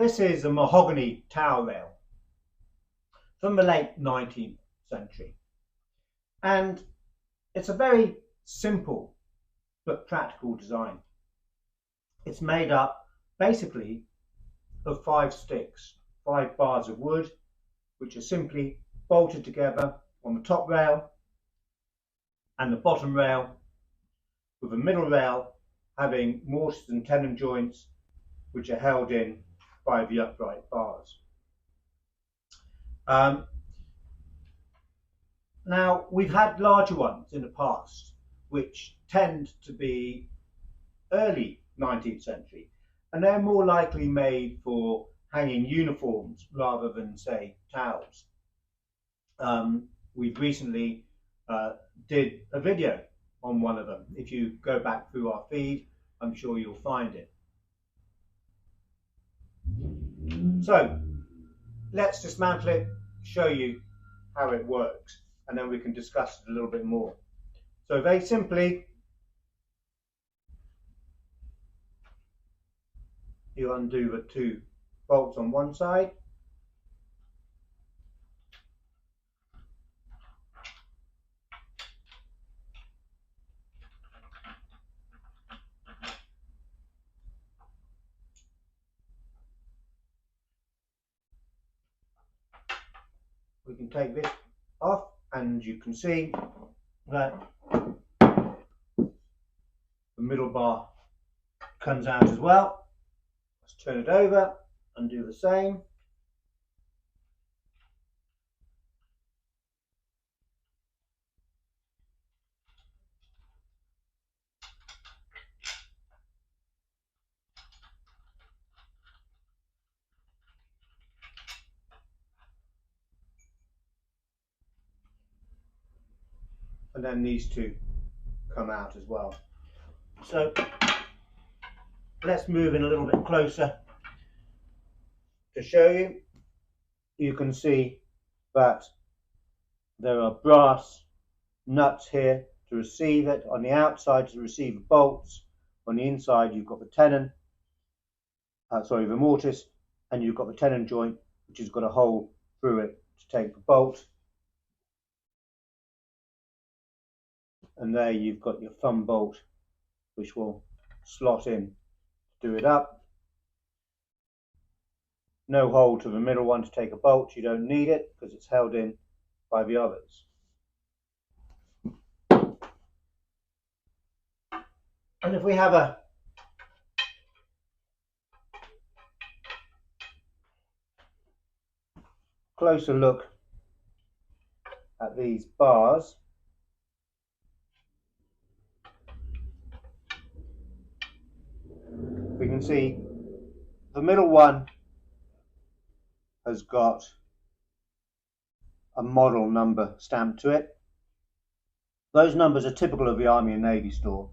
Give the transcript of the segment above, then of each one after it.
This is a mahogany tower rail from the late 19th century, and it's a very simple but practical design. It's made up basically of 5 sticks, 5 bars of wood, which are simply bolted together on the top rail and the bottom rail, with the middle rail having mortise and tenon joints which are held in by the upright bars. Now, we've had larger ones in the past which tend to be early 19th century, and they're more likely made for hanging uniforms rather than, say, towels. We've recently did a video on one of them. If you go back through our feed, I'm sure you'll find it. So let's dismantle it, show you how it works, and then we can discuss it a little bit more. So very simply, you undo the 2 bolts on one side, we can take this off, and you can see that the middle bar comes out as well. Let's turn it over and do the same. And then these 2 come out as well. So let's move in a little bit closer to show you. You can see that there are brass nuts here to receive it. On the outside to receive the bolts. On the inside you've got the tenon, the mortise, and you've got the tenon joint which has got a hole through it to take the bolt. And there you've got your thumb bolt which will slot in to do it up. No hole to the middle one to take a bolt, you don't need it because it's held in by the others. And if we have a closer look at these bars, we can see the middle one has got a model number stamped to it. Those numbers are typical of the Army and Navy store,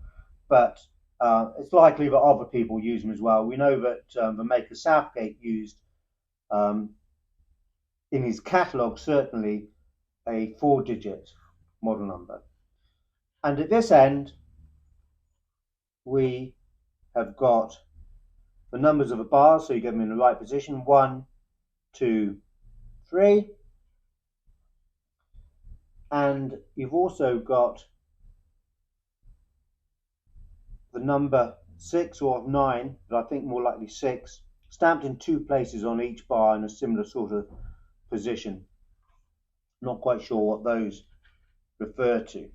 but it's likely that other people use them as well. We know that the maker Southgate used in his catalogue certainly a 4-digit model number. And at this end we have got the numbers of the bars, so you get them in the right position: 1, 2, 3. And you've also got the number 6 or 9, but I think more likely 6, stamped in 2 places on each bar in a similar sort of position. Not quite sure what those refer to.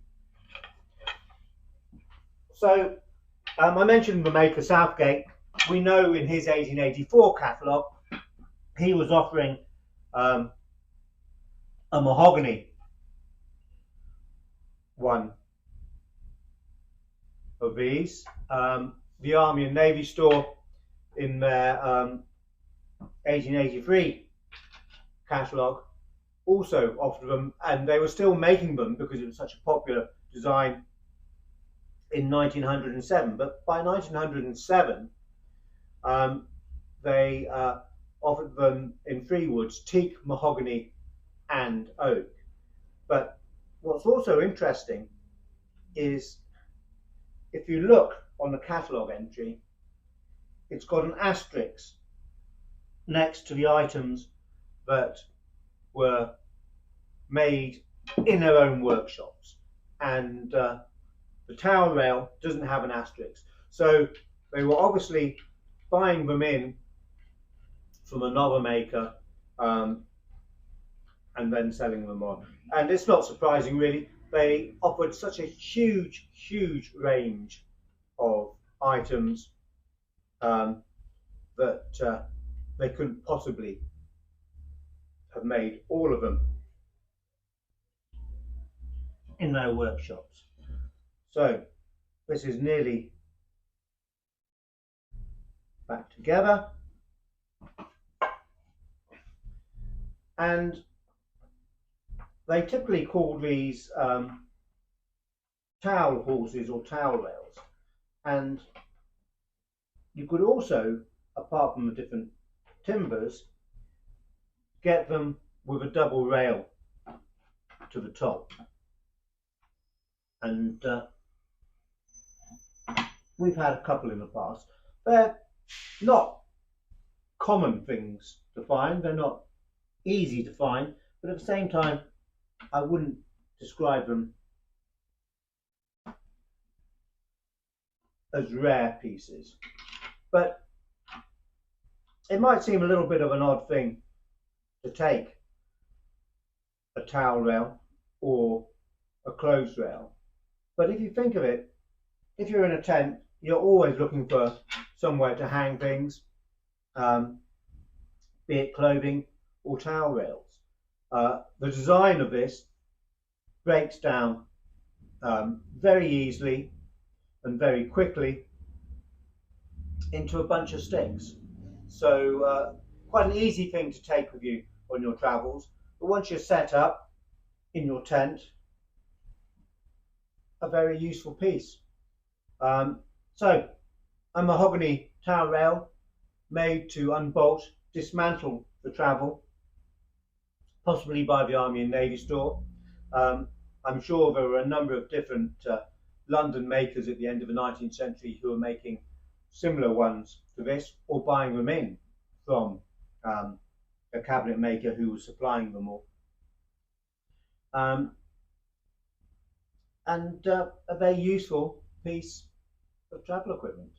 So I mentioned the maker Southgate. We know in his 1884 catalogue he was offering a mahogany one of these. The Army and Navy store in their 1883 catalogue also offered them, and they were still making them because it was such a popular design in 1907. But by 1907 they offered them in 3 woods: teak, mahogany and oak. But what's also interesting is if you look on the catalogue entry, it's got an asterisk next to the items that were made in their own workshops. And the towel rail doesn't have an asterisk. So they were obviously buying them in from another maker and then selling them on. And it's not surprising, really. They offered such a huge, huge range of items that they couldn't possibly have made all of them in their workshops. So this is nearly back together, and they typically call these towel horses or towel rails. And you could also, apart from the different timbers, get them with a double rail to the top. And we've had a couple in the past. They're not common things to find, they're not easy to find, but at the same time I wouldn't describe them as rare pieces. But it might seem a little bit of an odd thing to take a towel rail or a clothes rail, but if you think of it, if you're in a tent, you're always looking for somewhere to hang things, be it clothing or towel rails. The design of this breaks down very easily and very quickly into a bunch of sticks. So quite an easy thing to take with you on your travels. But once you're set up in your tent, a very useful piece. So a mahogany towel rail made to unbolt, dismantle for travel, possibly by the Army and Navy store. I'm sure there were a number of different London makers at the end of the 19th century who were making similar ones to this, or buying them in from a cabinet maker who was supplying them all. And a very useful piece of travel equipment.